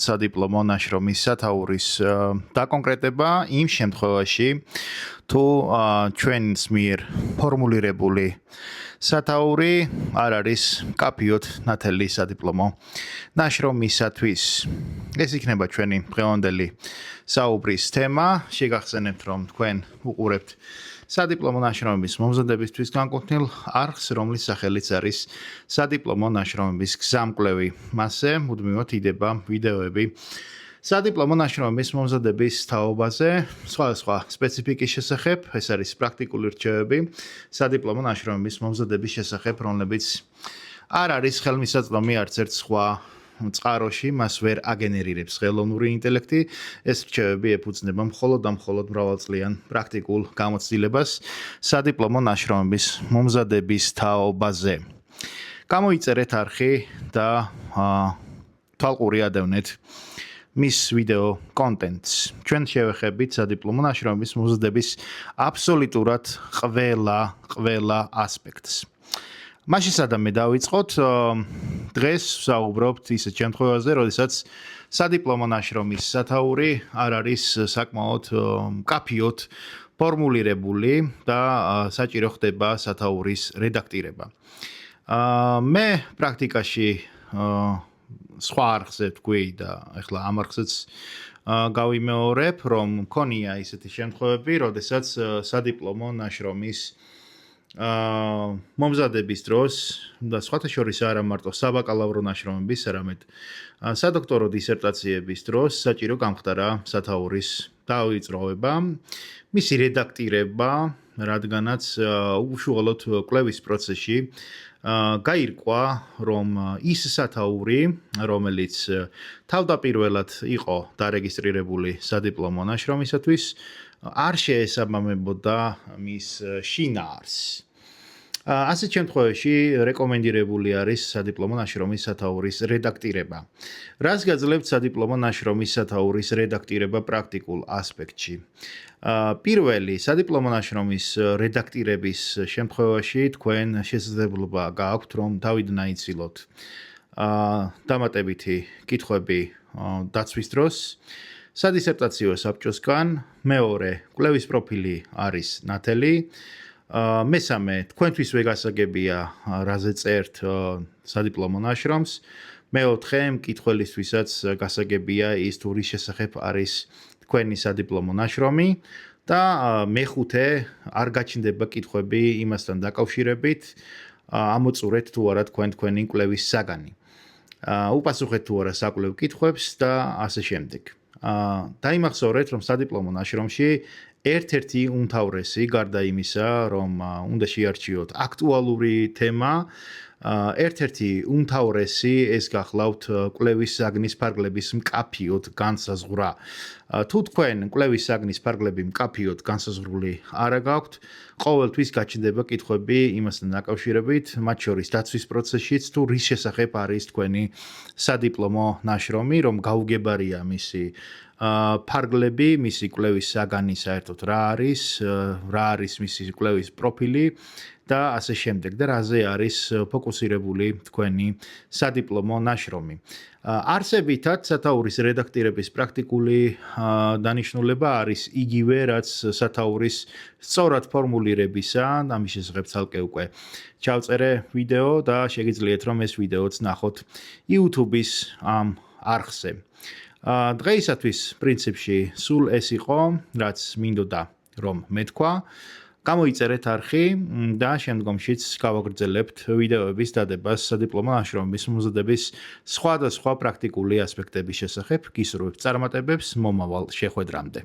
სადიპლომო ნაშრომის სათაურის დაკონკრეტება იმ შემთხვევაში თუ ჩვენს მიერ ფორმულირებული სათაური არ არის კაფიოდ ნათელი სადიპლომო ნაშრომისათვის. ეს იქნება ჩვენი დღევანდელი საუბრის თემა. შეგახსენებთ, რომ თქვენ უყურებთ სადიპლომო ნაშრომების მომზადებისთვის განკუთვნილ არხს, რომლის სახელიც არის სადიპლომო ნაშრომების გზამკვლევი. მასზე მუდმივად იდება ვიდეოები სადიპლომო ნაშრომების მომზადების თაობაზე, სხვადასხვა სპეციფიკის შესახებ, ეს არის პრაქტიკული რჩევები სადიპლომო ნაშრომების მომზადების შესახებ, რომლებიც არ არის ხელმისაწვდომი არც ერთ სხვა წყაროში, მას ვერ აგენერირებს ხელოვნური ინტელექტი. ეს რჩევები ეფუძნება მხოლოდ და მხოლოდ მრავალწლიან პრაქტიკულ გამოცდილებას სადიპლომო ნაშრომების მომზადების თაობაზე. გამოიწერეთ არხი და თვალყური ადევნეთ მის ვიდეო კონტენტს. ჩვენ შევეხებით სადიპლომო ნაშრომების მომზადების აბსოლუტურად ყველა ასპექტს. მაშინ სადამე დავიწყოთ. დღეს ვსაუბრობთ ისეთ შემთხვევაზე, როდესაც სადიპლომო ნაშრომის სათაური არ არის საკმაოდ მკაფიოდ ფორმულირებული და საჭირო ხდება სათაურის რედაქტირება. მე პრაქტიკაში სხვა არხზე ვთქვი და ახლა ამ არხზეც გავიმეორებ, რომ მქონია ისეთი შემთხვევები, როდესაც სადიპლომო ნაშრომის მომზადების დროს და სხვათა შორის არა მარტო საბაკალავრო ნაშრომების, არამედ სადოქტორო დისერტაციების დროს საჭირო გამხდარა სათაურის დავიწყება, მისი რედაქტირება, რადგანაც უშუალოდ კვლევის პროცესში გაირკვა, რომ ის სათაური, რომელიც თავდაპირველად იყო დარეგისტრირებული სადიპლომო ნაშრომისათვის, არ შეესაბამებოდა მის შინაარსს. ასეთ შემთხვევაში რეკომენდირებული არის სადიპლომო ნაშრომის სათაურის რედაქტირება. რას გაძლევთ სადიპლომო ნაშრომის სათაურის რედაქტირება პრაქტიკულ ასპექტში? პირველი, სადიპლომო ნაშრომის რედაქტირების შემთხვევაში თქვენ შესაძლებლობა გააქვთ, რომ თავიდან აიცილოთ დამატებითი კითხვები დაცვის დროს. სადისერტაციო საბჭოსგან. მეორე, კვლევის პროფილი არის ნათელი. მესამე, თქვენთვის ვეგასაგებია, რაზე წერთ სადიპლომო ნაშრომს. მეოთხე, მკითხველისთვისაც გასაგებია ის, თუ რის შესახებ არის თქვენი სადიპლომო ნაშრომი და მეხუთე, არ გაჩნდება კითხვები იმასთან დაკავშირებით, ამოწურეთ თუ არა თქვენი კვლევის საგანი. უპასუხეთ თუ არა საკვლევ კითხვებს და ასე შემდეგ. დაიმახსოვრეთ, რომ სადიპლომო ნაშრომში ერთ-ერთი უმთავრესი, გარდა იმისა, რომ უნდა შეარჩიოთ აქტუალური თემა, ერთ-ერთი უმთავრესი ეს გახლავთ კვლევის საგნის ფარგლების მკაფიოდ განსაზღვრა. თუ თქვენ კვლევის საგნის ფარგლები მკაფიოდ განსაზღვრული არ გაქვთ, ყოველთვის გაჩნდება კითხვები იმასთან დაკავშირებით, მათ შორის დაცვის პროცესშიც, თუ რის შესახებ არის თქვენი სადიპლომო ნაშრომი, რომ გაუგებარია მისი ფარგლები, მისი კვლევის საგანი საერთოდ რა არის მისი კვლევის პროფილი და ასე შემდეგ და რაზე არის ფოკუსირებული თქვენი სადიპლომო ნაშრომი. არსებითად სათაურის რედაქტირების პრაქტიკული დანიშნულება არის იგივე, რაც სათაურის სწორად ფორმულირებისა, ამის შესახებ ცალკე უკვე ჩავწერე ვიდეო და შეგიძლიათ რომ ეს ვიდეოც ნახოთ YouTube-ის ამ არხზე. დღეისათვის პრინციპში სულ ეს იყო, რაც მინდოდა რომ მეთქვა. გამოიწერეთ არხი და შემდგომშიც გავაგრძელებთ ვიდეოების დადებას სადიპლომო ნაშრომების მომზადების სხვადასხვა პრაქტიკული ასპექტების შესახებ. გისურვებთ წარმატებებს მომავალ შეხვედრამდე.